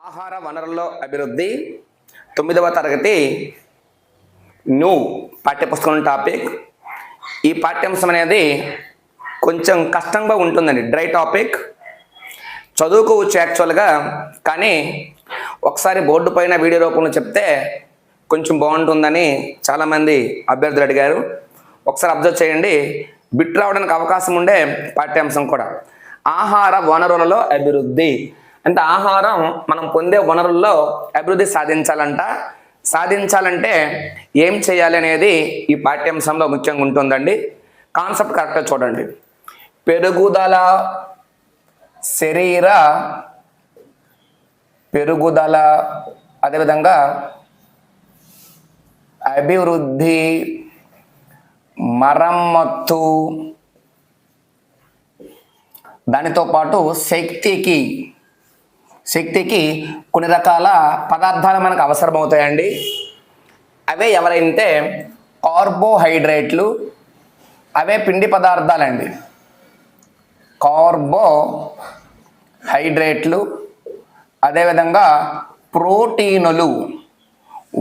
ఆహార వనరుల్లో అభివృద్ధి 9వ తరగతి న్యూ పాఠ్యపుస్తకం టాపిక్. ఈ పాఠ్యాంశం అనేది కొంచెం కష్టంగా ఉంటుందండి, డ్రై టాపిక్. చదువుకోవచ్చు యాక్చువల్గా, కానీ ఒకసారి బోర్డు పైన వీడియో రూపంలో చెప్తే కొంచెం బాగుంటుందని చాలామంది అభ్యర్థులు అడిగారు. ఒకసారి అబ్జర్వ్ చేయండి, బిట్ రావడానికి అవకాశం ఉండే పాఠ్యాంశం కూడా. ఆహార వనరులలో అభివృద్ధి అంటే ఆహారం మనం పొందే వనరుల్లో అభివృద్ధి సాధించాలంటే ఏం చేయాలి అనేది ఈ పాఠ్యాంశంలో ముఖ్యంగా ఉంటుందండి. కాన్సెప్ట్ కరెక్ట్గా చూడండి. పెరుగుదల, శరీర పెరుగుదల, అదేవిధంగా అభివృద్ధి, మరమ్మత్తు, దానితో పాటు శక్తికి కొన్ని రకాల పదార్థాలు మనకు అవసరమవుతాయండి. అవే ఎవరైతే కార్బోహైడ్రేట్లు, అవే పిండి పదార్థాలండి. కార్బోహైడ్రేట్లు, అదేవిధంగా ప్రోటీనులు,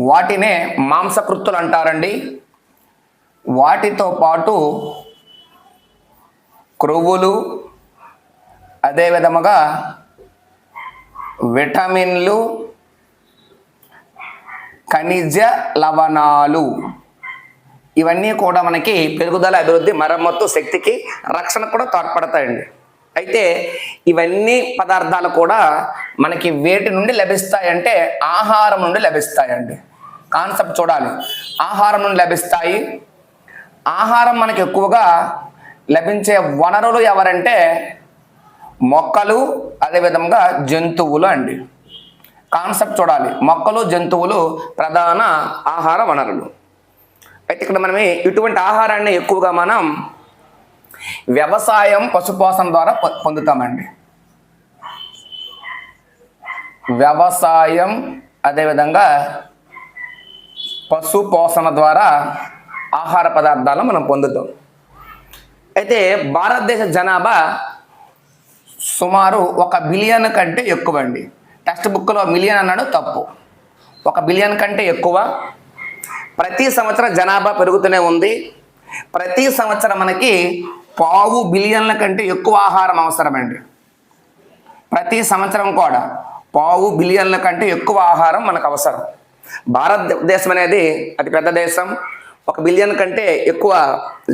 వాటినే మాంసకృత్తులు అంటారండి. వాటితో పాటు క్రొవ్వులు, అదేవిధముగా విటమిన్లు, ఖనిజ లవణాలు, ఇవన్నీ కూడా మనకి పెరుగుదల, అభివృద్ధి, మరమ్మత్తు, శక్తికి, రక్షణ కూడా తోడ్పడతాయండి. అయితే ఇవన్నీ పదార్థాలు కూడా మనకి వేటి నుండి లభిస్తాయంటే ఆహారం నుండి లభిస్తాయండి. కాన్సెప్ట్ చూడాలి. ఆహారం నుండి లభిస్తాయి. ఆహారం మనకి ఎక్కువగా లభించే వనరులు ఎవరంటే మొక్కలు, అదేవిధంగా జంతువులు అండి. కాన్సెప్ట్ చూడాలి. మొక్కలు, జంతువులు ప్రధాన ఆహార వనరులు. అయితే ఇక్కడ మనం ఇటువంటి ఆహారాన్ని ఎక్కువగా మనం వ్యవసాయం, పశుపోషణ ద్వారా పొందుతామండి. వ్యవసాయం, అదేవిధంగా పశుపోషణ ద్వారా ఆహార పదార్థాలను మనం పొందుతాం. అయితే భారతదేశ జనాభా సుమారు 1 బిలియన్ కంటే ఎక్కువ అండి. టెక్స్ట్ బుక్లో మిలియన్ అన్నాడు, తప్పు. 1 బిలియన్ కంటే ఎక్కువ. ప్రతి సంవత్సరం జనాభా పెరుగుతూనే ఉంది. ప్రతి సంవత్సరం మనకి 1/2 బిలియన్ల కంటే ఎక్కువ ఆహారం అవసరమండి. ప్రతి సంవత్సరం కూడా 1/2 బిలియన్ల కంటే ఎక్కువ ఆహారం మనకు అవసరం. భారతదేశం అనేది అతిపెద్ద దేశం. 1 బిలియన్ కంటే ఎక్కువ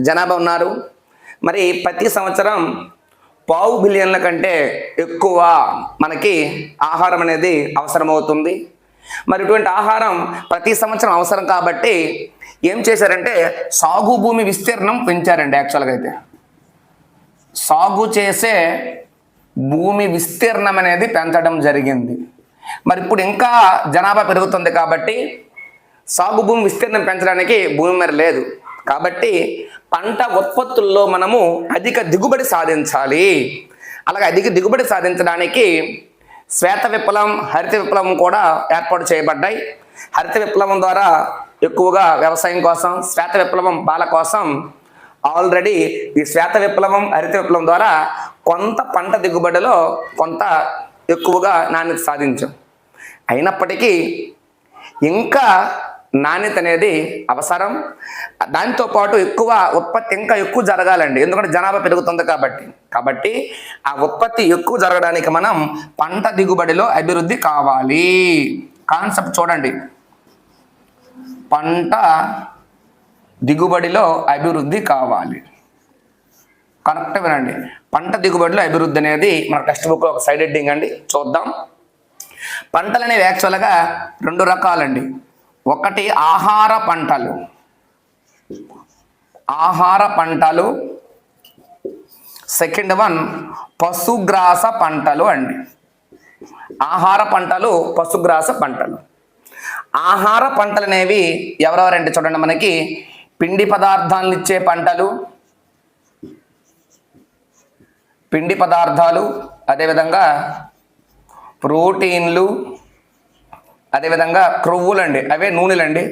జనాభా ఉన్నారు. మరి ప్రతి సంవత్సరం 1/2 బిలియన్ల కంటే ఎక్కువ మనకి ఆహారం అనేది అవసరమవుతుంది. మరి ఇటువంటి ఆహారం ప్రతి సంవత్సరం అవసరం కాబట్టి ఏం చేశారంటే సాగు భూమి విస్తీర్ణం పెంచారండి. యాక్చువల్గా అయితే సాగు చేసే భూమి విస్తీర్ణం అనేది పెంచడం జరిగింది. మరి ఇప్పుడు ఇంకా జనాభా పెరుగుతుంది కాబట్టి సాగు భూమి విస్తీర్ణం పెంచడానికి భూమి మరి లేదు. కాబట్టి పంట ఉత్పత్తుల్లో మనము అధిక దిగుబడి సాధించాలి. అలాగే అధిక దిగుబడి సాధించడానికి శ్వేత విప్లవం, హరిత విప్లవం కూడా ఏర్పాటు చేయబడ్డాయి. హరిత విప్లవం ద్వారా ఎక్కువగా వ్యవసాయం కోసం, శ్వేత విప్లవం పాల కోసం ఆల్రెడీ ఈ శ్వేత విప్లవం, హరిత విప్లవం ద్వారా కొంత పంట దిగుబడిలో కొంత ఎక్కువగా నాణ్యత సాధించాం. అయినప్పటికీ ఇంకా నాణ్యత అనేది అవసరం. దాంతోపాటు ఎక్కువ ఉత్పత్తి ఇంకా ఎక్కువ జరగాలండి. ఎందుకంటే జనాభా పెరుగుతుంది కాబట్టి ఆ ఉత్పత్తి ఎక్కువ జరగడానికి మనం పంట దిగుబడిలో అభివృద్ధి కావాలి. కాన్సెప్ట్ చూడండి. పంట దిగుబడిలో అభివృద్ధి కావాలి. కరెక్ట్ వినండి. పంట దిగుబడిలో అభివృద్ధి అనేది మన టెక్స్ట్ బుక్లో ఒక సైడ్ హెడ్డింగ్ అండి. చూద్దాం. పంటలు అనేవి యాక్చువల్గా 2 రకాలండి. ఒకటి ఆహార పంటలు, సెకండ్ వన్ పశుగ్రాస పంటలు అండి. ఆహార పంటలు, పశుగ్రాస పంటలు. ఆహార పంటలు అనేవి ఎవరెవరంటే చూడండి, మనకి పిండి పదార్థాలను ఇచ్చే పిండి పదార్థాలు, అదేవిధంగా ప్రోటీన్లు, అదేవిధంగా క్రొవ్వులు అండి, అవే నూనెలండి,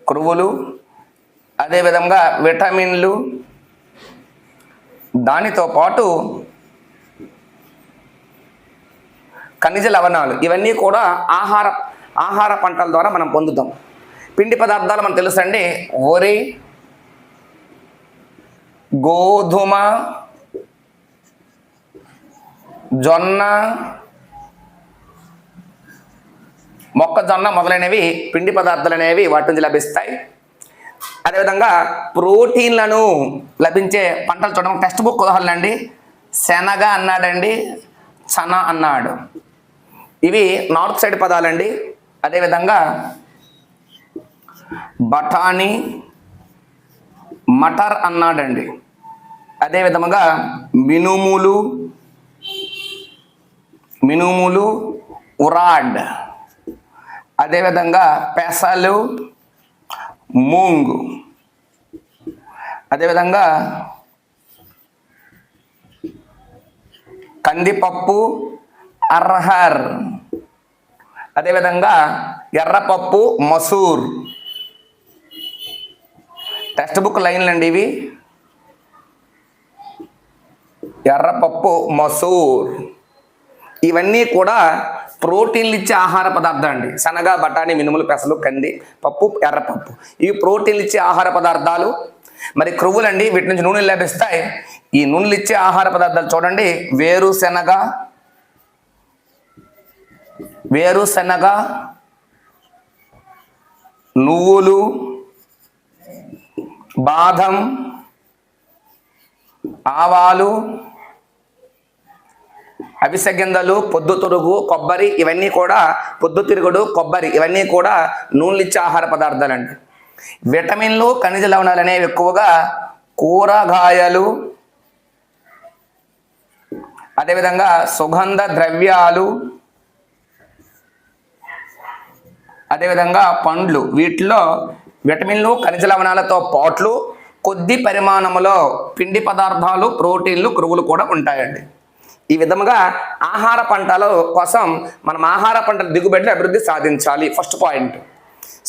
క్రొవ్వులు, అదేవిధంగా విటమిన్లు, దానితో పాటు ఖనిజ లవణాలు ఇవన్నీ కూడా ఆహార పంటల ద్వారా మనం పొందుతాం. పిండి పదార్థాలు మనకు తెలుసండి, వరి, గోధుమ, జొన్న, మొక్కజొన్న మొదలైనవి పిండి పదార్థాలు అనేవి వాటి నుంచి లభిస్తాయి. అదేవిధంగా ప్రోటీన్లను లభించే పంటలు చూడడం టెక్స్ట్ బుక్ ఉదాహరణ అండి. శనగ అన్నాడండి, చన అన్నాడు. ఇవి నార్త్ సైడ్ పదాలండి. అదేవిధంగా బఠానీ, మటర్ అన్నాడండి. అదేవిధంగా మినుములు, ఉరాడ్. అదేవిధంగా పెసలు, మూంగు. అదేవిధంగా కందిపప్పు, అర్హర్. అదేవిధంగా ఎర్రపప్పు, మసూర్. టెక్స్ట్ బుక్ లైన్లు అండి ఇవి. ఎర్రపప్పు, మసూర్ ఇవన్నీ కూడా ప్రోటీన్లు ఇచ్చే ఆహార పదార్థాలు అండి. శనగ, బఠానీ, మినుములు, పెసలు, కంది పప్పు, ఎర్రపప్పు ఇవి ప్రోటీన్లు ఇచ్చే ఆహార పదార్థాలు. మరి క్రొవ్వులండి, వీటి నుంచి నూనెలు లభిస్తాయి. ఈ నూనెలు ఇచ్చే ఆహార పదార్థాలు చూడండి, వేరుశనగ, నువ్వులు, బాదం, ఆవాలు, అవిసె గింజలు, పొద్దుతిరుగుడు, కొబ్బరి ఇవన్నీ కూడా కొబ్బరి ఇవన్నీ కూడా నూనెలు ఇచ్చే ఆహార పదార్థాలండి. విటమిన్లు, ఖనిజ లవణాలు అనేవి ఎక్కువగా కూరగాయలు, అదేవిధంగా సుగంధ ద్రవ్యాలు, అదేవిధంగా పండ్లు. వీటిలో విటమిన్లు, ఖనిజ లవణాలతో పాటు కొద్ది పరిమాణంలో పిండి పదార్థాలు, ప్రోటీన్లు, క్రొవ్వులు కూడా ఉంటాయండి. ఈ విధముగా ఆహార పంటల కోసం మనం ఆహార పంటల దిగుబడిని అభివృద్ధి సాధించాలి. First point.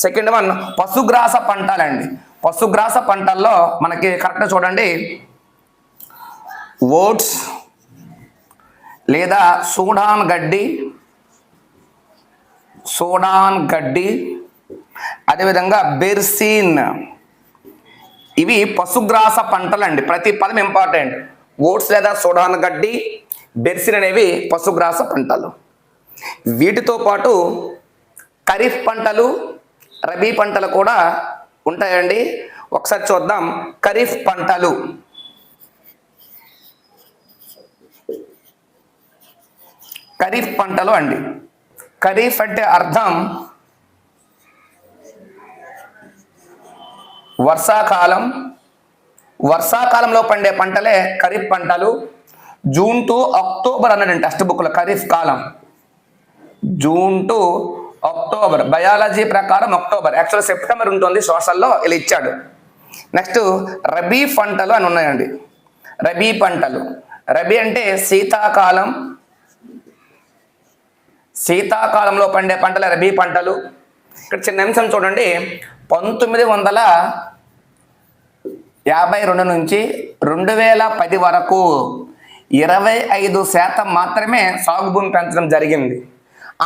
సెకండ్ వన్ పశుగ్రాస పంటలండి. పశుగ్రాస పంటల్లో మనకి కరెక్ట్గా చూడండి, ఓట్స్ లేదా సూడాన్ గడ్డి, అదేవిధంగా బెర్సిన్. ఇవి పశుగ్రాస పంటలండి. ప్రతి పదం ఇంపార్టెంట్. ఓట్స్ లేదా సూడాన్ గడ్డి, బెర్సిన్ అనేవి పశుగ్రాస పంటలు. వీటితో పాటు ఖరీఫ్ పంటలు, రబీ పంటలు కూడా ఉంటాయండి. ఒకసారి చూద్దాం. ఖరీఫ్ పంటలు అండి. ఖరీఫ్ అంటే అర్థం వర్షాకాలంలో పండే పంటలే ఖరీఫ్ పంటలు. జూన్ టు అక్టోబర్ అన్నాడండి టెక్స్ట్ బుక్లో ఖరీఫ్ కాలం. జూన్ టు అక్టోబర్, బయాలజీ ప్రకారం అక్టోబర్, యాక్చువల్ సెప్టెంబర్ ఉంటుంది, సోషల్లో ఇలా ఇచ్చాడు. నెక్స్ట్ రబీ పంటలు అని ఉన్నాయండి. రబీ పంటలు, రబీ అంటే శీతాకాలంలో పండే పంటలు రబీ పంటలు. ఇక్కడ చిన్న అంశం చూడండి, 1952 నుంచి 2010 వరకు 25% మాత్రమే సాగు భూమి పెంచడం జరిగింది.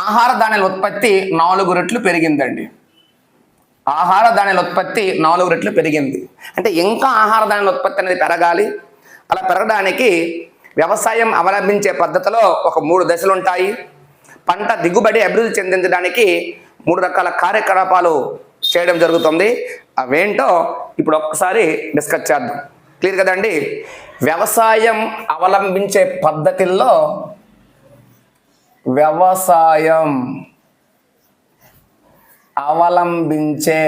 ఆహార ధాన్యాల ఉత్పత్తి 4 రెట్లు పెరిగిందండి. ఆహార ధాన్యాల ఉత్పత్తి 4 రెట్లు పెరిగింది. అంటే ఇంకా ఆహార ధాన్యాల ఉత్పత్తి అనేది పెరగాలి. అలా పెరగడానికి వ్యవసాయం అవలంబించే పద్ధతిలో ఒక 3 దశలు ఉంటాయి. పంట దిగుబడి అభివృద్ధి చెందించడానికి 3 రకాల కార్యకలాపాలు చేయడం జరుగుతుంది. అవేంటో ఇప్పుడు ఒక్కసారి డిస్కస్ చేద్దాం. క్లియర్ కదండి? వ్యవసాయం అవలంబించే పద్ధతుల్లో వ్యవసాయం అవలంబించే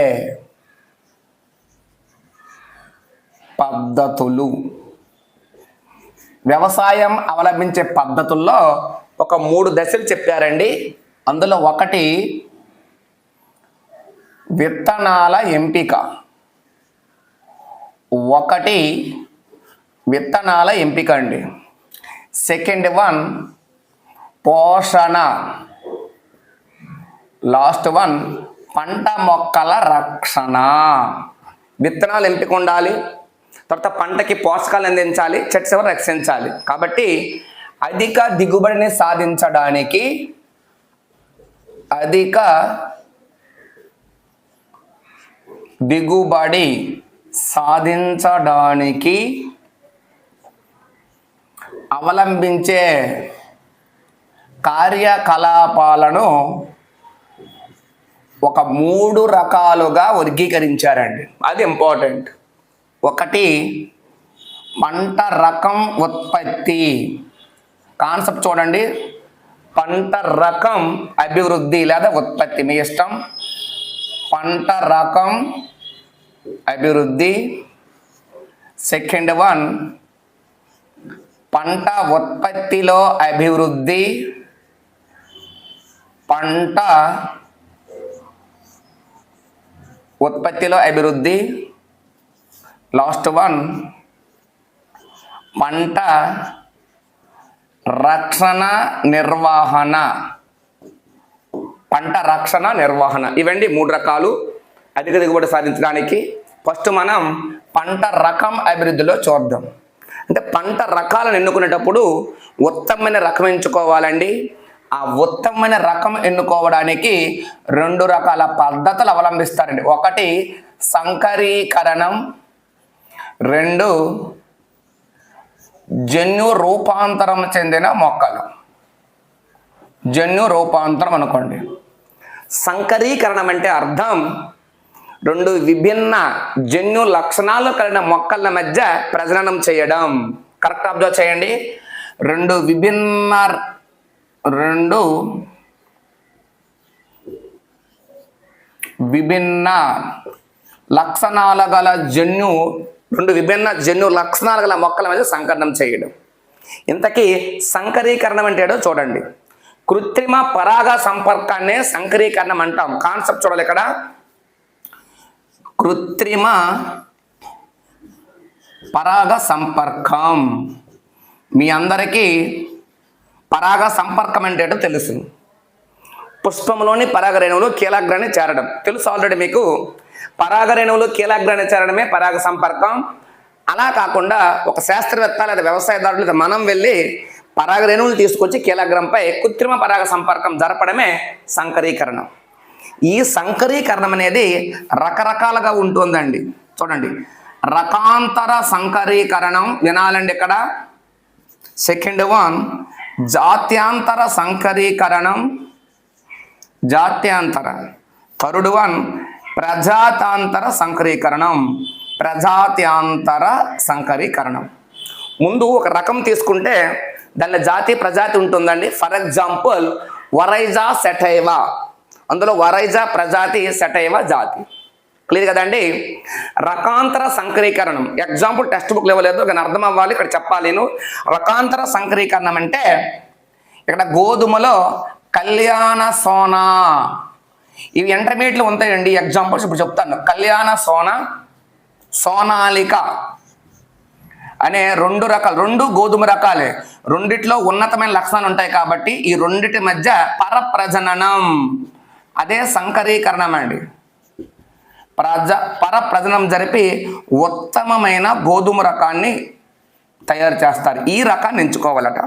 పద్ధతుల్లో ఒక 3 దశలు చెప్పారండి. అందులో ఒకటి విత్తనాల ఎంపిక అండి. సెకండ్ వన్ పోషణ, లాస్ట్ వన్ పంట మొక్కల రక్షణ. విత్తనాలు ఎంపిక ఉండాలి, తర్వాత పంటకి పోషకాలు అందించాలి, చెట్టు చివర రక్షించాలి. కాబట్టి అధిక దిగుబడిని సాధించడానికి అధిక దిగుబడి సాధించడానికి అవలంబించే కార్యకలాపాలను ఒక 3 రకాలుగా వర్గీకరించారండి. అది ఇంపార్టెంట్. ఒకటి పంట రకం ఉత్పత్తి. కాన్సెప్ట్ చూడండి, పంట రకం అభివృద్ధి లేదా ఉత్పత్తి మీ ఇష్టం. పంట రకం అభివృద్ధి. సెకండ్ వన్ పంట ఉత్పత్తిలో అభివృద్ధి. పంట ఉత్పత్తిలో అభివృద్ధి. లాస్ట్ వన్ పంట రక్షణ నిర్వహణ. పంట రక్షణ నిర్వహణ. ఇవండి 3 రకాలు అధిక దిగుబడి సాధించడానికి. ఫస్ట్ మనం పంట రకం అభివృద్ధిలో చూద్దాం. అంటే పంట రకాలను ఎన్నుకునేటప్పుడు ఉత్తమమైన రకం ఎంచుకోవాలండి. ఆ ఉత్తమమైన రకం ఎన్నుకోవడానికి 2 రకాల పద్ధతులు అవలంబిస్తారండి. ఒకటి సంకరీకరణం, 2 జన్యు రూపాంతరం చెందిన మొక్కలు. జన్యు రూపాంతరం అనుకోండి. సంకరీకరణం అంటే అర్థం 2 విభిన్న జన్యు లక్షణాలు కలిగిన మొక్కల మధ్య ప్రజననం చేయడం. కరెక్ట్ అబ్జర్వ్ చేయండి. 2 విభిన్న లక్షణాల గల జన్యు 2 విభిన్న జన్యు లక్షణాలు గల మొక్కల మధ్య సంకరణం చేయడం. ఇంతకీ సంకరీకరణం అంటే ఏడో చూడండి. కృత్రిమ పరాగ సంపర్కాన్నే సంకరీకరణం అంటాం. కాన్సెప్ట్ చూడాలి ఇక్కడ. కృత్రిమ పరాగ సంపర్కం. మీ అందరికీ పరాగ సంపర్కం అంటే ఏంటో తెలుసు. పుష్పంలోని పరాగరేణువులు కీలగ్రాన్ని చేరడం తెలుసు ఆల్రెడీ మీకు. పరాగరేణువులు కీలగ్రాన్ని చేరడమే పరాగ సంపర్కం. అలా కాకుండా ఒక శాస్త్రవేత్త లేదా వ్యవసాయదారులు లేదా మనం వెళ్ళి పరాగరేణువులు తీసుకొచ్చి కీలగ్రంపై కృత్రిమ పరాగ సంపర్కం జరపడమే సంకరీకరణం. ఈ సంకరీకరణం అనేది రకరకాలుగా ఉంటుందండి. చూడండి, రకాంతర సంకరీకరణం వినాలండి ఇక్కడ. సెకండ్ వన్ జాత్యాంతర సంకరీకరణం. జాత్యాంతర. థర్డ్ వన్ ప్రజాతాంతర సంకరీకరణం. ప్రజాత్యాంతర సంకరీకరణం. ముందు ఒక రకం తీసుకుంటే దానిలో జాతి ప్రజాతి ఉంటుందండి. ఫర్ ఎగ్జాంపుల్ వరైజా సెటైవా. అందులో వరైజా ప్రజాతి, సెటైవా జాతి. క్లియర్ కదండి. రకాంతర సంకరీకరణం ఎగ్జాంపుల్ టెక్స్ట్ బుక్ లేవలేదు కానీ అర్థం అవ్వాలి, ఇక్కడ చెప్పాలి నేను. రకాంతర సంకరీకరణం అంటే ఇక్కడ గోధుమలో కళ్యాణ సోనా, ఇవి ఇంటర్మీడియట్లో ఉంటాయండి. ఎగ్జాంపుల్స్ ఇప్పుడు చెప్తాను. కళ్యాణ సోనా, సోనాలిక అనే 2 రకాలు. 2 గోధుమ రకాలే. రెండిట్లో ఉన్నతమైన లక్షణాలు ఉంటాయి కాబట్టి ఈ రెండిటి మధ్య పరప్రజననం, అదే సంకరీకరణం అండి. పరప్రజనం జరిపి ఉత్తమమైన గోధుమ రకాన్ని తయారు చేస్తారు. ఈ రకాన్ని ఎంచుకోవాలట.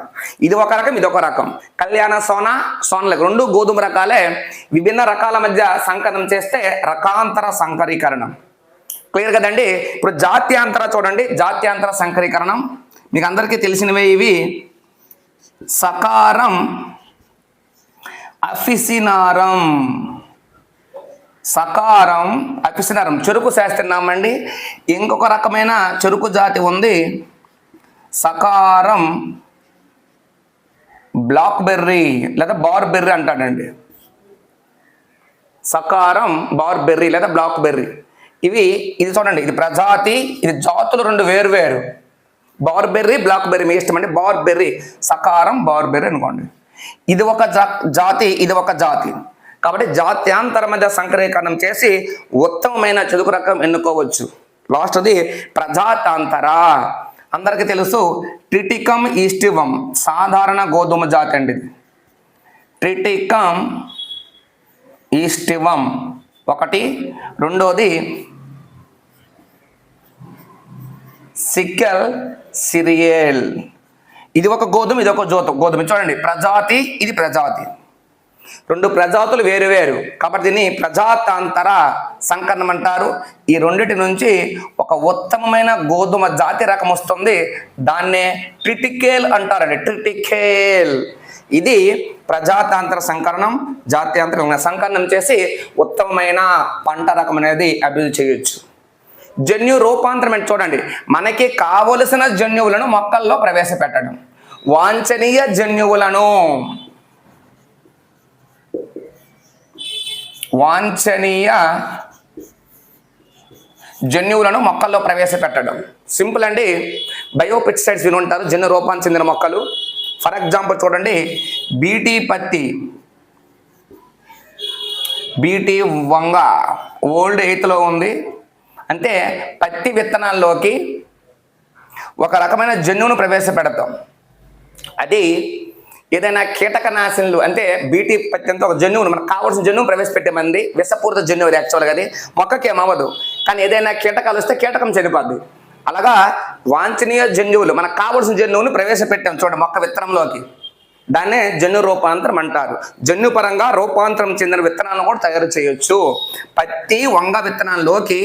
ఇది ఒక రకం, ఇది ఒక రకం. కళ్యాణ సోనా, సోనలిక 2 గోధుమ రకాలే. విభిన్న రకాల మధ్య సంకరణం చేస్తే రకాంతర సంకరీకరణం. క్లియర్ కదండి. ఇప్పుడు జాత్యాంతర చూడండి. జాత్యాంతర సంకరీకరణం మీకు అందరికీ తెలిసినవే ఇవి. సకారం, అఫిసినారం. సకారం, అఫిసినారం చెరుకు శాస్త్రనామండి. ఇంకొక రకమైన చెరుకు జాతి ఉంది, సకారం బ్లాక్ బెర్రీ లేదా బార్బెర్రీ అంటాడండి. సకారం, బార్బెర్రీ లేదా బ్లాక్ బెర్రీ. ఇది చూడండి, ఇది ప్రజాతి, ఇది జాతులు 2 వేరు. బార్బెర్రీ, బ్లాక్ బెర్రీ మీ ఇష్టం అండి. బార్బెర్రీ, సకారం, బార్బెర్రీ అనుకోండి. ఇది ఒక జాతి, ఇది ఒక జాతి. కాబట్టి జాత్యాంతర మధ్య సంకరీకరణం చేసి ఉత్తమమైన చెరుకు రకం ఎన్నుకోవచ్చు. లాస్ట్ది ప్రజాతాంతర. అందరికీ తెలుసు ట్రిటికమ్ ఈస్టివం సాధారణ గోధుమ జాతి అండి. ట్రిటికమ్ ఈస్టివం ఒకటి. రెండోది సికెల్ సిరియల్. ఇది ఒక గోధుమ, ఇది ఒక గోధుమ. చూడండి, ప్రజాతి, ఇది ప్రజాతి. రెండు ప్రజాతులు వేరు వేరు కాబట్టి దీన్ని ప్రజాతాంతర సంకరణం అంటారు. ఈ రెండిటి నుంచి ఒక ఉత్తమమైన గోధుమ జాతి రకం వస్తుంది, దాన్నే ట్రిటికేల్ అంటారండి. ట్రిటికేల్ ఇది ప్రజాతాంతర సంకరణం, జాత్యాంతర సంకరణం చేసి ఉత్తమమైన పంట రకం అనేది అభివృద్ధి చేయొచ్చు. జన్యు రూపాంతరం అంటే చూడండి, మనకి కావలసిన జన్యువులను మొక్కల్లో ప్రవేశపెట్టడం. వాంఛనీయ జన్యువులను మొక్కల్లో ప్రవేశపెట్టడం. సింపుల్ అండి. బయోపెస్టిసైడ్స్ విని ఉంటారు, జన్యు రూపానికి చెందిన మొక్కలు. ఫర్ ఎగ్జాంపుల్ చూడండి, బీటీ పత్తి, బీటీ వంగ ఓల్డ్ 8th ఉంది. అంటే పత్తి విత్తనాల్లోకి ఒక రకమైన జన్యువును ప్రవేశపెడతాం. అది ఏదైనా కీటకనాశినులు, అంటే బీటీ పత్తి అంతా ఒక జన్యువును, మనకు కావాల్సిన జన్యువు ప్రవేశపెట్టామంది. విషపూరిత జన్యువు యాక్చువల్గా అది మొక్కకి ఏమవ్వదు, కానీ ఏదైనా కీటకాలు వస్తే కీటకం చనిపోద్ది. అలాగా వాంఛనీయ జన్యువులు, మనకు కావాల్సిన జన్యువును ప్రవేశపెట్టాం చూడండి మొక్క విత్తనంలోకి, దాన్నే జన్యు రూపాంతరం అంటారు. జన్యుపరంగా రూపాంతరం చెందిన విత్తనాలను కూడా తయారు చేయొచ్చు. పత్తి వంగ విత్తనాల్లోకి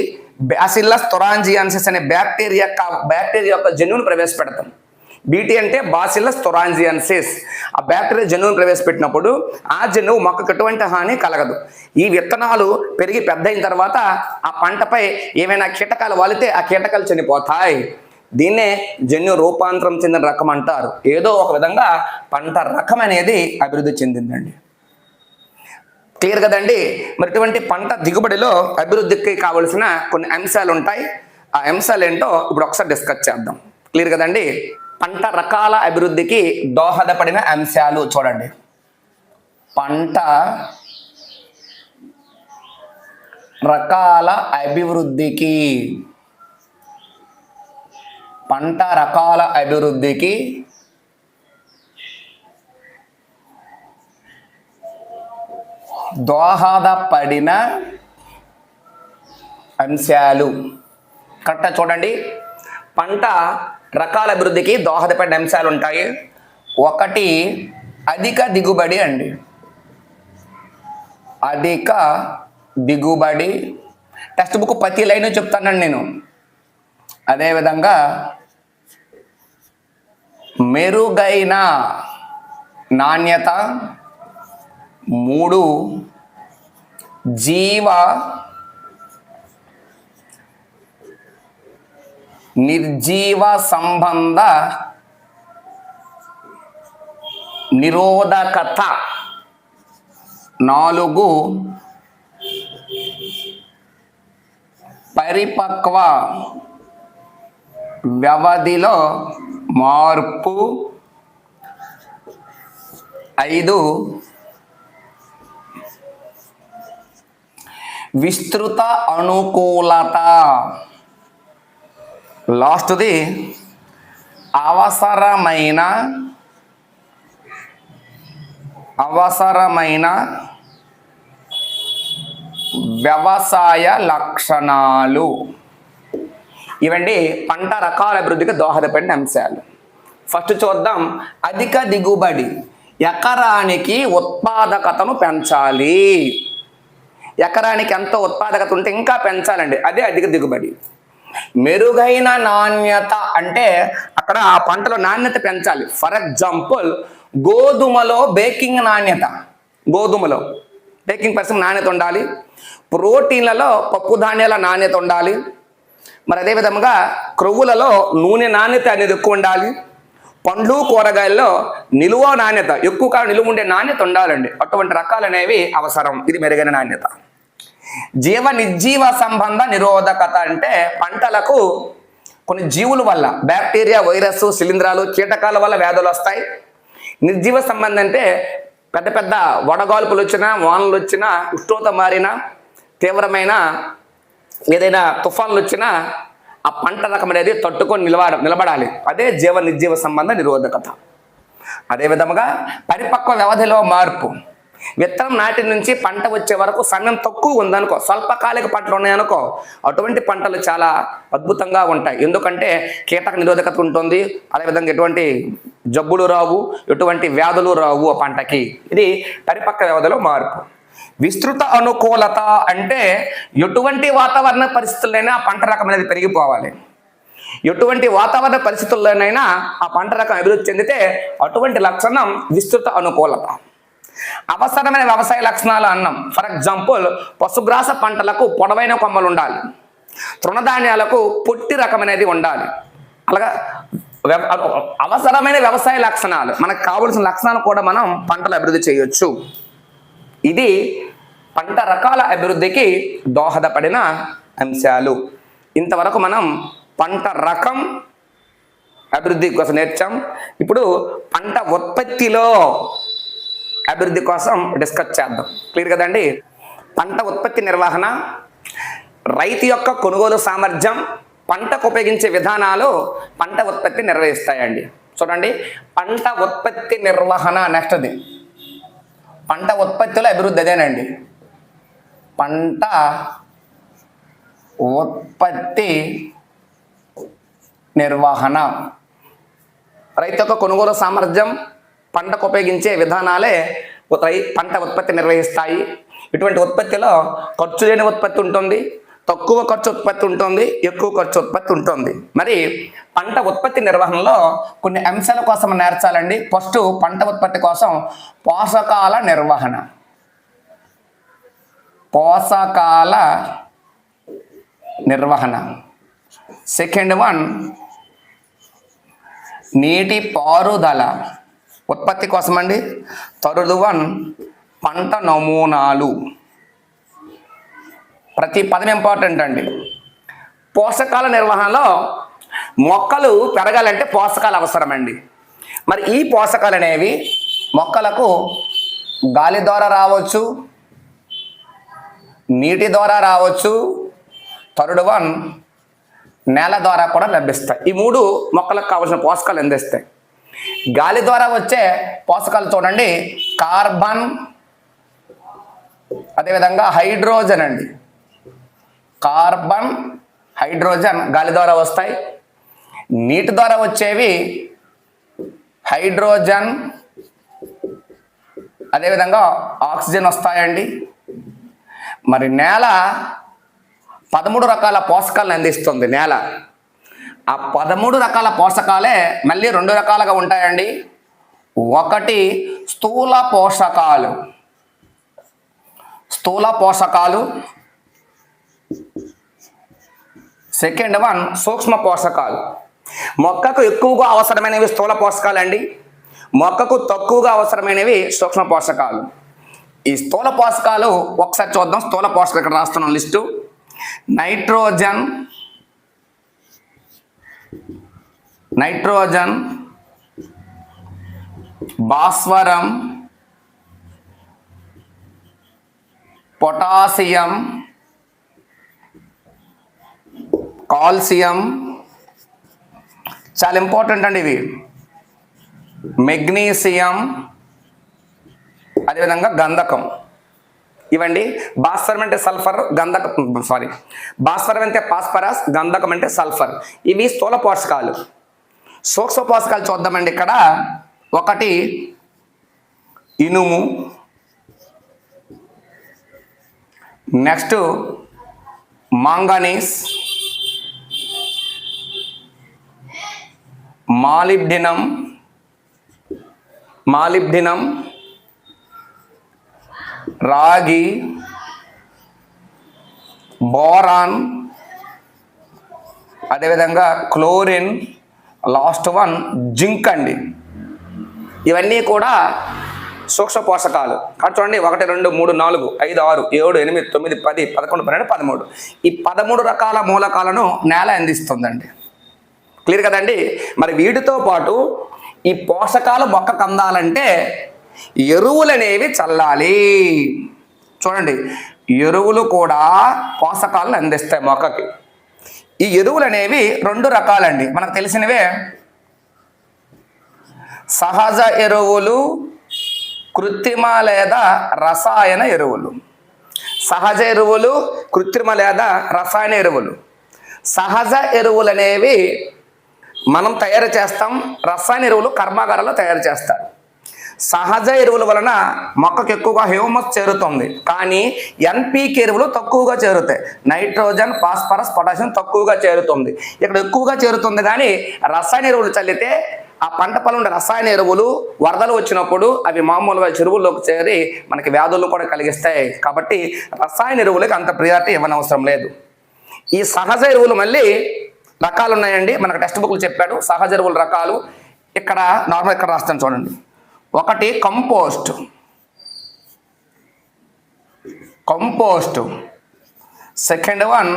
బాసిల్లస్ థొరాంజియన్సిస్ అనే బ్యాక్టీరియా యొక్క జన్యువును ప్రవేశపెడతాం. బీటీ అంటే బాసిల్లస్ థొరాంజియన్సిస్. ఆ బ్యాక్టీరియా జన్యువును ప్రవేశపెట్టినప్పుడు ఆ జన్యువు మొక్కకు ఎటువంటి హాని కలగదు. ఈ విత్తనాలు పెరిగి పెద్ద అయిన తర్వాత ఆ పంటపై ఏమైనా కీటకాలు వాలితే ఆ కీటకాలు చనిపోతాయి. దీన్నే జన్యు రూపాంతరం చెందిన రకం అంటారు. ఏదో ఒక విధంగా పంట రకం అనేది అభివృద్ధి చెందిందండి. క్లియర్ కదండి. మరి ఇటువంటి పంట దిగుబడిలో అభివృద్ధికి కావలసిన కొన్ని అంశాలు ఉంటాయి. ఆ అంశాలు ఏంటో ఇప్పుడు ఒకసారి డిస్కస్ చేద్దాం. క్లియర్ కదండి. పంట రకాల అభివృద్ధికి దోహదపడిన అంశాలు చూడండి. పంట రకాల అభివృద్ధికి దోహదపడిన అంశాలు కరెక్ట్గా చూడండి. పంట రకాల అభివృద్ధికి దోహదపడిన అంశాలు ఉంటాయి. ఒకటి అధిక దిగుబడి అండి. అధిక దిగుబడి టెక్స్ట్ బుక్ ప్రతి లైన్ చెప్తానండి నేను. అదేవిధంగా మెరుగైన నాణ్యత. 3 జీవ నిర్జీవ సంబంధ నిరోధకత. 4 పరిపక్వ వ్యవధిలో మార్పు. 5 విస్తృత అనుకూలత. లాస్ట్ది అవసరమైన వ్యవసాయ లక్షణాలు. ఇవండి పంట రకాల అభివృద్ధికి దోహదపడిన అంశాలు. ఫస్ట్ చూద్దాం అధిక దిగుబడి. ఎకరానికి ఉత్పాదకతను పెంచాలి. ఎకరానికి ఎంత ఉత్పాదకత ఉంటే ఇంకా పెంచాలండి, అదే అధిక దిగుబడి. మెరుగైన నాణ్యత అంటే అక్కడ ఆ పంటలో నాణ్యత పెంచాలి. ఫర్ ఎగ్జాంపుల్ గోధుమలో బేకింగ్ నాణ్యత, గోధుమలో బేకింగ్ పర్సెంట్ నాణ్యత ఉండాలి. ప్రోటీన్లలో పప్పు ధాన్యాల నాణ్యత ఉండాలి. మరి అదేవిధంగా క్రొవ్వులలో నూనె నాణ్యత అనేది ఎక్కువ ఉండాలి. పండ్లు కూరగాయల్లో నిలువ నాణ్యత, ఎక్కువ కాలం నిలువ ఉండే నాణ్యత ఉండాలండి. అటువంటి రకాలు అనేవి అవసరం. ఇది మెరుగైన నాణ్యత. జీవ నిర్జీవ సంబంధ నిరోధకత అంటే పంటలకు కొన్ని జీవుల వల్ల బ్యాక్టీరియా, వైరస్, శిలీంధ్రాలు, కీటకాల వల్ల వ్యాధులు వస్తాయి. నిర్జీవ సంబంధం అంటే పెద్ద పెద్ద వడగాల్పులు వచ్చినా, వానలు వచ్చినా, ఉష్ణోగ్రత మారినా, తీవ్రమైన ఏదైనా తుఫాన్లు వచ్చినా ఆ పంట రకం అనేది తట్టుకొని నిలబడాలి. అదే జీవ నిర్జీవ సంబంధ నిరోధకత. అదేవిధంగా పరిపక్వ వ్యవధిలో మార్పు. విత్తనం నాటి నుంచి పంట వచ్చే వరకు సమయం తక్కువ ఉందనుకో, స్వల్పకాలిక పంటలు ఉన్నాయనుకో, అటువంటి పంటలు చాలా అద్భుతంగా ఉంటాయి. ఎందుకంటే కీటక నిరోధకత ఉంటుంది. అదేవిధంగా ఎటువంటి జబ్బులు రావు, ఎటువంటి వ్యాధులు రావు ఆ పంటకి. ఇది పరిపక్వ వ్యవధిలో మార్పు. విస్తృత అనుకూలత అంటే ఎటువంటి వాతావరణ పరిస్థితుల్లోనైనా ఆ పంట రకం అనేది పెరిగిపోవాలి. ఎటువంటి వాతావరణ పరిస్థితుల్లోనైనా ఆ పంట రకం అభివృద్ధి చెందితే అటువంటి లక్షణం విస్తృత అనుకూలత. అవసరమైన వ్యవసాయ లక్షణాలు అన్నాం. ఫర్ ఎగ్జాంపుల్, పశుగ్రాస పంటలకు పొడవైన కొమ్మలు ఉండాలి, తృణధాన్యాలకు పొట్టి రకం అనేది ఉండాలి. అలాగా అవసరమైన వ్యవసాయ లక్షణాలు, మనకు కావలసిన లక్షణాలు కూడా మనం పంటలు అభివృద్ధి చేయొచ్చు. ఇది పంట రకాల అభివృద్ధికి దోహదపడిన అంశాలు. ఇంతవరకు మనం పంట రకం అభివృద్ధి కోసం నేర్చాం. ఇప్పుడు పంట ఉత్పత్తిలో అభివృద్ధి కోసం డిస్కస్ చేద్దాం. క్లియర్ కదండి? పంట ఉత్పత్తి నిర్వహణ, రైతు యొక్క కొనుగోలు సామర్థ్యం, పంటకు ఉపయోగించే విధానాలు పంట ఉత్పత్తి నిర్వహిస్తాయండి. చూడండి, పంట ఉత్పత్తి నిర్వహణ నెక్స్ట్ది. పంట ఉత్పత్తిలో అభివృద్ధి అదేనండి. పంట ఉత్పత్తి నిర్వహణ, రైతు యొక్క కొనుగోలు సామర్థ్యం, పంటకు ఉపయోగించే విధానాలే పంట ఉత్పత్తి నిర్వహిస్తాయి. ఇటువంటి ఉత్పత్తిలో ఖర్చు లేని ఉత్పత్తి ఉంటుంది, తక్కువ ఖర్చు ఉత్పత్తి ఉంటుంది, ఎక్కువ ఖర్చు ఉత్పత్తి ఉంటుంది. మరి పంట ఉత్పత్తి నిర్వహణలో కొన్ని అంశాల కోసం నేర్చాలండి. ఫస్ట్ పంట ఉత్పత్తి కోసం పోషకాల నిర్వహణ. పోషకాల నిర్వహణ. సెకండ్ వన్ నీటి పారుదల ఉత్పత్తి కోసం అండి. థర్డ్ వన్ పంట నమూనాలు. ప్రతి పదం ఇంపార్టెంట్ అండి. పోషకాల నిర్వహణలో మొక్కలు పెరగాలంటే పోషకాలు అవసరమండి. మరి ఈ పోషకాలు అనేవి మొక్కలకు గాలి ద్వారా రావచ్చు, నీటి ద్వారా రావచ్చు, థర్డ్ వన్ నేల ద్వారా కూడా లభిస్తాయి. ఈ మూడు మొక్కలకు కావాల్సిన పోషకాలు అందిస్తాయి. గాలి ద్వారా వచ్చే పోషకాలు చూడండి, కార్బన్, అదేవిధంగా హైడ్రోజన్ అండి. కార్బన్, హైడ్రోజన్ గాలి ద్వారా వస్తాయి. నీటి ద్వారా వచ్చేవి హైడ్రోజన్, అదేవిధంగా ఆక్సిజన్ వస్తాయండి. మరి నేల 13 రకాల పోషకాలను అందిస్తుంది. నేల ఆ 13 రకాల పోషకాలే మళ్ళీ 2 రకాలుగా ఉంటాయండి. ఒకటి స్థూల పోషకాలు, స్థూల పోషకాలు. సెకండ్ వన్ సూక్ష్మ పోషకాలు. మొక్కకు ఎక్కువగా అవసరమైనవి స్థూల పోషకాలు అండి, మొక్కకు తక్కువగా అవసరమైనవి సూక్ష్మ పోషకాలు. ఈ స్థూల పోషకాలు ఒకసారి చూద్దాం. స్థూల పోషకాలు ఇక్కడ రాస్తున్నాం లిస్టు. నైట్రోజన్, నైట్రోజన్, భాస్వరం, పొటాషియం, కాల్షియం, చాలా ఇంపార్టెంట్ అండి ఇవి. మెగ్నీషియం, అదేవిధంగా గంధకం. ఇవండి. భాస్వరం అంటే సల్ఫర్, గంధకం భాస్వరం అంటే ఫాస్ఫరస్, గంధకం అంటే సల్ఫర్. ఇవి స్థూల పోషకాలు. సూక్ష్మ పోషకాలు చూద్దామండి. ఇక్కడ ఒకటి ఇనుము, నెక్స్ట్ మాంగనీస్, మాలిబ్డినం, రాగి, బోరాన్, అదేవిధంగా క్లోరిన్, లాస్ట్ వన్ జింక్ అండి. ఇవన్నీ కూడా సూక్ష్మ పోషకాలు. కాబట్టి చూడండి, 1 2 3 4 5 6 7 8 9 10 11 12 13 ఈ 13 రకాల మూలకాలను నేల అందిస్తుందండి. క్లియర్ కదండి? మరి వీటితో పాటు ఈ పోషకాలు మొక్కకు అందాలంటే ఎరువులు అనేవి చల్లాలి. చూడండి, ఎరువులు కూడా పోషకాలను అందిస్తాయి మొక్కకి. ఈ ఎరువులు అనేవి 2 రకాలండి. మనకు తెలిసినవే సహజ ఎరువులు, కృత్రిమ లేదా రసాయన ఎరువులు. సహజ ఎరువులు, కృత్రిమ లేదా రసాయన ఎరువులు. సహజ ఎరువులు అనేవి మనం తయారు చేస్తాం, రసాయన ఎరువులు కర్మాగారాల్లో తయారు చేస్తారు. సహజ ఎరువుల వలన మొక్కకు ఎక్కువగా హ్యూమస్ చేరుతుంది, కానీ ఎన్పీకే ఎరువులు తక్కువగా చేరుతాయి. నైట్రోజన్, ఫాస్ఫరస్, పొటాషియం తక్కువగా చేరుతుంది. ఇక్కడ ఎక్కువగా చేరుతుంది, కానీ రసాయన ఎరువులు చల్లితే ఆ పంట పొలంలో రసాయన ఎరువులు వరదలు వచ్చినప్పుడు అవి మామూలుగా చెరువుల్లోకి చేరి మనకి వ్యాధులను కూడా కలిగిస్తాయి. కాబట్టి రసాయన ఎరువులకు అంత ప్రియారిటీ ఇవ్వనవసరం లేదు. ఈ సహజ ఎరువులు మళ్ళీ రకాలు ఉన్నాయండి, మనకు టెక్స్ట్ బుక్లు చెప్పాడు సహజ ఎరువుల రకాలు. ఇక్కడ నార్మల్ ఇక్కడ రాస్తాను చూడండి. ఒకటి compost, second one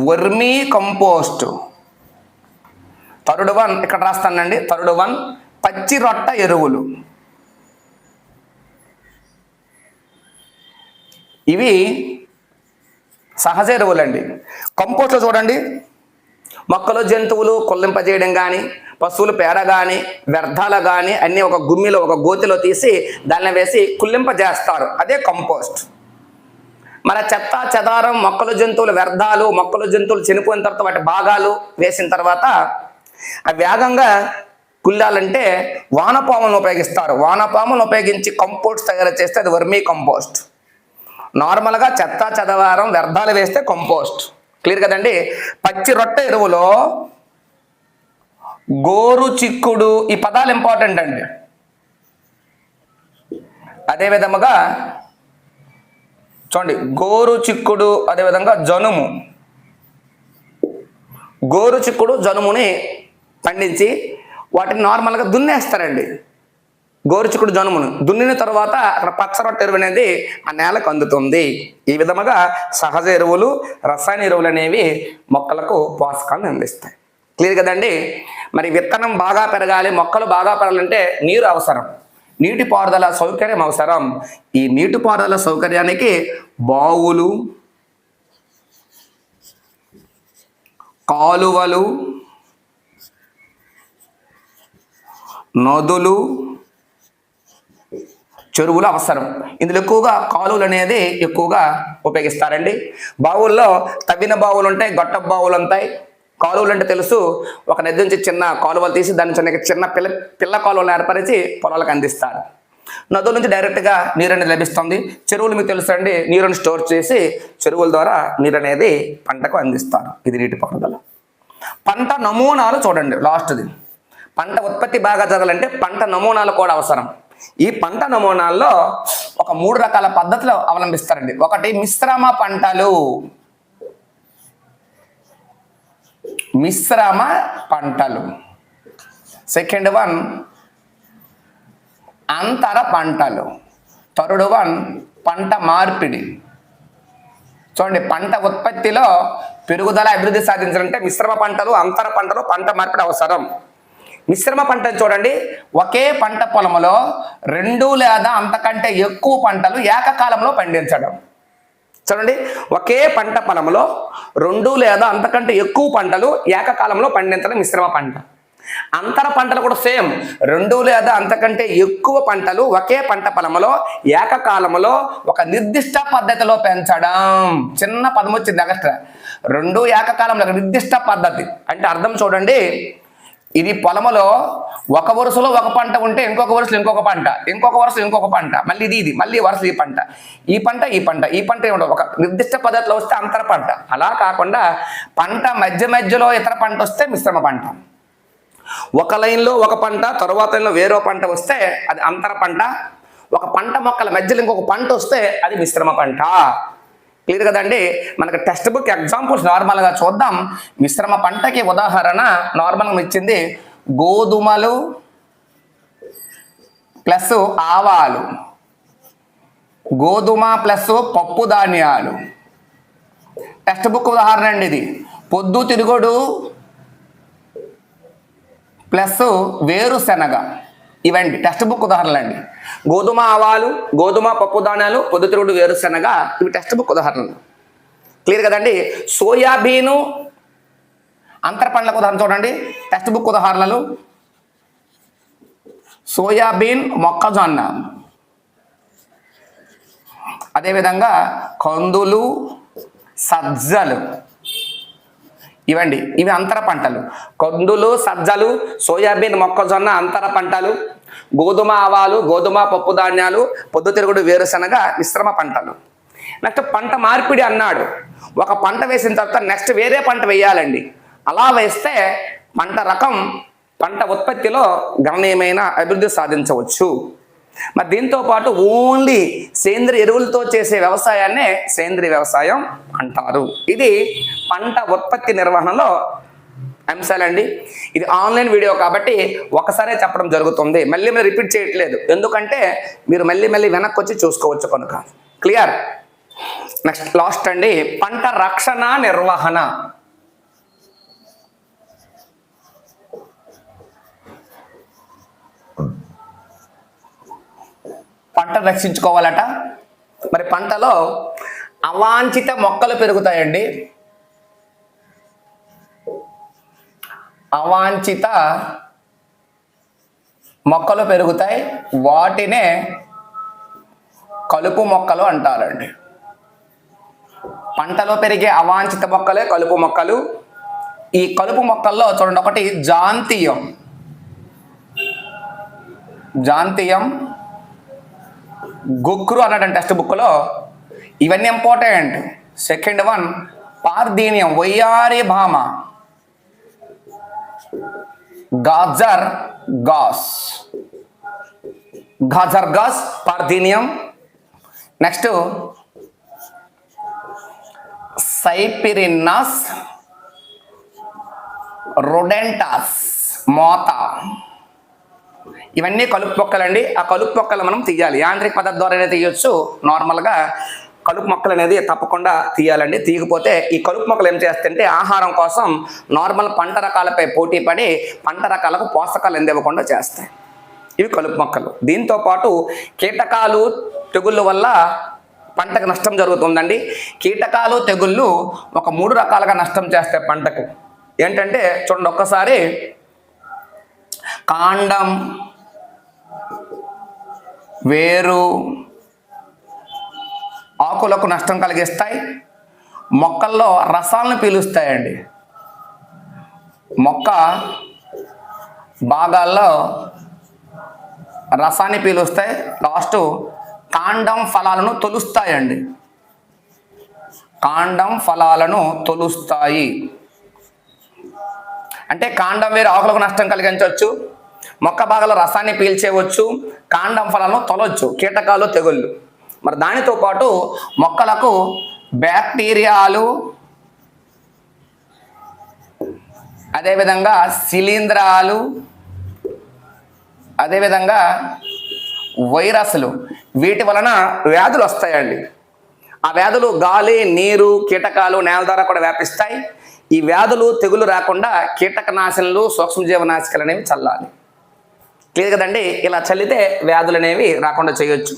vermi compost, third one ఇక్కడ రాస్తానండి, థర్డ్ వన్ పచ్చి రొట్ట ఎరువులు. ఇవి సహజ ఎరువులండి. కంపోస్ట్లో చూడండి, మొక్కలు జంతువులు కొల్లింపజేయడం కానీ, పశువులు పేడ కానీ, వ్యర్థాలు కానీ అన్నీ ఒక గుమ్మిలో ఒక గోతిలో తీసి దాన్ని వేసి కుళ్ళింపజేస్తారు, అదే కంపోస్ట్. మన చెత్త చెదారం, మొక్కలు జంతువులు వ్యర్థాలు, మొక్కలు జంతువులు చనిపోయిన తర్వాత వాటి భాగాలు వేసిన తర్వాత అవి వేగంగా కుళ్ళాలంటే వానపాములను ఉపయోగిస్తారు. వానపాములను ఉపయోగించి కంపోస్ట్ తయారు చేస్తే అది వర్మీ కంపోస్ట్. నార్మల్గా చెత్త చెదారం వ్యర్థాలు వేస్తే కంపోస్ట్. క్లియర్ కదండి. పచ్చి రొట్టె ఎరువులో గోరు చిక్కుడు, ఈ పదాలు ఇంపార్టెంట్ అండి. అదే విధముగా చూడండి, గోరు చిక్కుడు, అదేవిధంగా జనుము. గోరు చిక్కుడు జనుముని పండించి వాటిని నార్మల్గా దున్నేస్తారండి. గోరుచిక్కుడు జనుమును దున్నిన తర్వాత అక్కడ పచ్చరొట్ట ఎరువు అనేది ఆ నేలకు అందుతుంది. ఈ విధముగా సహజ ఎరువులు, రసాయన ఎరువులు అనేవి మొక్కలకు పోషకాలను అందిస్తాయి. క్లియర్ కదండి. మరి విత్తనం బాగా పెరగాలి, మొక్కలు బాగా పెరగాలంటే నీరు అవసరం, నీటిపారుదల సౌకర్యం అవసరం. ఈ నీటిపారుదల సౌకర్యానికి బావులు, కాలువలు, నదులు, చెరువులు అవసరం. ఇందులో ఎక్కువగా కాలువలు అనేది ఎక్కువగా ఉపయోగిస్తారండి. బావుల్లో తవ్విన బావులు ఉంటాయి, గొట్ట బావులు ఉంటాయి. కాలువలు అంటే తెలుసు, ఒక నది నుంచి చిన్న కాలువలు తీసి దాని చిన్న పిల్ల కాలువలు ఏర్పరిచి పొలాలకు అందిస్తారు. నదుల నుంచి డైరెక్ట్గా నీరు అనేది లభిస్తుంది. చెరువులు మీకు తెలుసు అండి, నీరుని స్టోర్ చేసి చెరువుల ద్వారా నీరు అనేది పంటకు అందిస్తారు. ఇది నీటిపారుదల. పంట నమూనాలు చూడండి, లాస్ట్ది. పంట ఉత్పత్తి బాగా జరగాలంటే పంట నమూనాలు కూడా అవసరం. ఈ పంట నమూనాల్లో ఒక 3 రకాల పద్ధతులు అవలంబిస్తారండి. ఒకటి మిశ్రమ పంటలు, సెకండ్ వన్ అంతర పంటలు, థర్డ్ వన్ పంట మార్పిడి. చూడండి, పంట ఉత్పత్తిలో పెరుగుదల అభివృద్ధి సాధించాలంటే మిశ్రమ పంటలు, అంతర పంటలు, పంట మార్పిడి అవసరం. మిశ్రమ పంటలు చూడండి, ఒకే పంట పొలంలో 2 లేదా అంతకంటే ఎక్కువ పంటలు ఏకకాలంలో పండించడం. చూడండి, ఒకే పంట పొలంలో 2 లేదా అంతకంటే ఎక్కువ పంటలు ఏకకాలంలో పండించడం మిశ్రమ పంట. అంతర పంటలు కూడా సేమ్, 2 లేదా అంతకంటే ఎక్కువ పంటలు ఒకే పంట పొలంలో ఏకకాలంలో ఒక నిర్దిష్ట పద్ధతిలో పెంచడం. చిన్న పదం వచ్చింది ఎక్స్ట్రా, 2 ఏకకాలంలో నిర్దిష్ట పద్ధతి అంటే అర్థం చూడండి. ఇది పొలములో ఒక వరుసలో ఒక పంట ఉంటే ఇంకొక వరుసలో ఇంకొక పంట, ఇంకొక వరుసలో ఇంకొక పంట, మళ్ళీ ఇది మళ్ళీ వరుస ఈ పంట, ఈ పంట ఏమిటో ఒక నిర్దిష్ట పద్ధతిలో వస్తే అంతర పంట. అలా కాకుండా పంట మధ్యలో ఇతర పంట వస్తే మిశ్రమ పంట. ఒక లైన్లో ఒక పంట, తరువాత లైన్లో వేరో పంట వస్తే అది అంతర పంట. ఒక పంట మొక్కల మధ్యలో ఇంకొక పంట వస్తే అది మిశ్రమ పంట. క్లియర్ కదండి. మనకు టెక్స్ట్ బుక్ ఎగ్జాంపుల్స్ నార్మల్గా చూద్దాం. మిశ్రమ పంటకి ఉదాహరణ నార్మల్గా ఇచ్చింది గోధుమలు ప్లస్ ఆవాలు, గోధుమ ప్లస్ పప్పు ధాన్యాలు. టెక్స్ట్ బుక్ ఉదాహరణ అండి ఇది. పొద్దు తిరుగుడు ప్లస్ వేరుశనగ. ఇవండి టెక్స్ట్ బుక్ ఉదాహరణలు అండి. గోధుమ ఆవాలు, గోధుమ పప్పు ధాన్యాలు, పొద్దుతిరుగుడు వేరుశనగ, ఇవి టెక్స్ట్ బుక్ ఉదాహరణలు. క్లియర్ కదండి. సోయాబీను అంతర పండ్లకు ఉదాహరణ చూడండి. టెక్స్ట్ బుక్ ఉదాహరణలు సోయాబీన్, మొక్కజొన్న, అదేవిధంగా కందులు, సజ్జలు. ఇవండి, ఇవి అంతర పంటలు. కందులు, సజ్జలు, సోయాబీన్, మొక్కజొన్న అంతర పంటలు. గోధుమ, ఆవాలు, గోధుమ పప్పు ధాన్యాలు, పొద్దుతిరుగుడు, వేరుశనగ మిశ్రమ పంటలు. నెక్స్ట్ పంట మార్పిడి అన్నాడు. ఒక పంట వేసిన తర్వాత నెక్స్ట్ వేరే పంట వేయాలండి. అలా వేస్తే పంట రకం, పంట ఉత్పత్తిలో గణనీయమైన అభివృద్ధి సాధించవచ్చు. మరి దీంతో పాటు ఓన్లీ సేంద్రియ ఎరువులతో చేసే వ్యవసాయాన్నే సేంద్రియ వ్యవసాయం అంటారు. ఇది పంట ఉత్పత్తి నిర్వహణలో అంశాలండి. ఇది ఆన్లైన్ వీడియో కాబట్టి ఒకసారే చెప్పడం జరుగుతుంది, మళ్ళీ మీరు రిపీట్ చేయట్లేదు. ఎందుకంటే మీరు మళ్ళీ వెనక్కి వచ్చి చూసుకోవచ్చు కనుక. క్లియర్? నెక్స్ట్ లాస్ట్ అండి, పంట రక్షణ నిర్వహణ. పంట రక్షించుకోవాలట. మరి పంటలో అవాంఛిత మొక్కలు పెరుగుతాయండి. అవాంఛిత మొక్కలు పెరుగుతాయి, వాటినే కలుపు మొక్కలు అంటారండి. పంటలో పెరిగే అవాంఛిత మొక్కలే కలుపు మొక్కలు. ఈ కలుపు మొక్కల్లో చూడండి, ఒకటి జాంతీయం. గుక్రు అన్నాడు టెక్స్ట్ బుక్లో. ఇవన్నీ ఇంపార్టెంట్. సెకండ్ వన్ పార్థీనియం, వయ్యారి భామ. గాజర్ గాస్, పార్థీనియం. నెక్స్ట్ సైపిరిన్నస్ రొడెంటాస్, మోత. ఇవన్నీ కలుపు మొక్కలండి. ఆ కలుపు మొక్కలు మనం తీయాలి. యాంత్రిక పద్ధతి ద్వారానే తీయొచ్చు, నార్మల్గా కలుపు మొక్కలు అనేది తప్పకుండా తీయాలండి. తీయకపోతే ఈ కలుపు మొక్కలు ఏం చేస్తాయంటే ఆహారం కోసం నార్మల్ పంట రకాలపై పోటీ పడి పంట రకాలకు పోషకాలు అందివ్వకుండా చేస్తాయి. ఇవి కలుపు మొక్కలు. దీంతో పాటు కీటకాలు, తెగుళ్ళ వల్ల పంటకు నష్టం జరుగుతుందండి. కీటకాలు, తెగుళ్ళు ఒక 3 రకాలుగా నష్టం చేస్తాయి పంటకు. ఏంటంటే చూడండి, ఒక్కసారి కాండం, వేరు, ఆకులకు నష్టం కలిగిస్తాయి. మొక్కల్లో రసాలను పీలుస్తాయండి. మొక్క భాగాల్లో రసాన్ని పీలుస్తాయి. లాస్ట్ కాండం ఫలాలను తొలుస్తాయండి. కాండం ఫలాలను తొలుస్తాయి అంటే కాండం వేరు ఆకులకు నష్టం కలిగించవచ్చు, మొక్క భాగాల రసాన్ని పీల్చేయవచ్చు, కాండం ఫలాలను తొలవచ్చు కీటకాలు, తెగుళ్ళు. మరి దానితో పాటు మొక్కలకు బ్యాక్టీరియాలు, అదేవిధంగా శిలీంధ్రాలు, అదేవిధంగా వైరస్లు, వీటి వలన వ్యాధులు వస్తాయండి. ఆ వ్యాధులు గాలి, నీరు, కీటకాలు, నేల ద్వారా కూడా వ్యాపిస్తాయి. ఈ వ్యాధులు, తెగులు రాకుండా కీటకనాశనలు, సూక్ష్మజీవనాశికలు అనేవి చల్లాలి. క్లియర్ కదండి? ఇలా చల్లితే వ్యాధులు అనేవి రాకుండా చేయొచ్చు.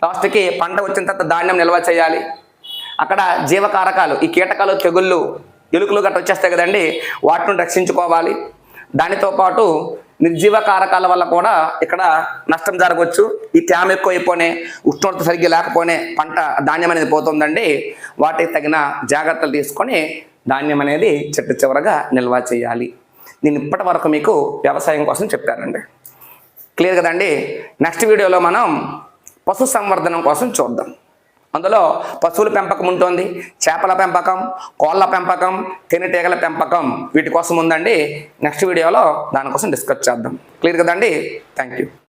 లాస్ట్కి పంట వచ్చిన తర్వాత ధాన్యం నిల్వ చేయాలి. అక్కడ జీవకారకాలు, ఈ కీటకాలు, తెగుళ్ళు, ఎలుకలు గట్ట వచ్చేస్తాయి కదండి, వాటిని రక్షించుకోవాలి. దానితో పాటు నిర్జీవ కారకాల వల్ల కూడా ఇక్కడ నష్టం జరగవచ్చు. ఈ తేమ ఎక్కువైపోనే, ఉష్ణోగ్రత సరిగ్గా లేకపోనే పంట, ధాన్యం అనేది పోతుందండి. వాటికి తగిన జాగ్రత్తలు తీసుకొని ధాన్యం అనేది చెట్టు చివరగా నిల్వ చేయాలి. నేను ఇప్పటి వరకు మీకు వ్యవసాయం కోసం చెప్పానండి. క్లియర్ కదండి? నెక్స్ట్ వీడియోలో మనం పశు సంవర్ధనం కోసం చూద్దాం. అందులో పశువుల పెంపకం ఉంటుంది, చేపల పెంపకం, కోళ్ళ పెంపకం, తేనెటీగల పెంపకం, వీటి కోసం ఉందండి. నెక్స్ట్ వీడియోలో దానికోసం డిస్కస్ చేద్దాం. క్లియర్ కదండి? Thank you.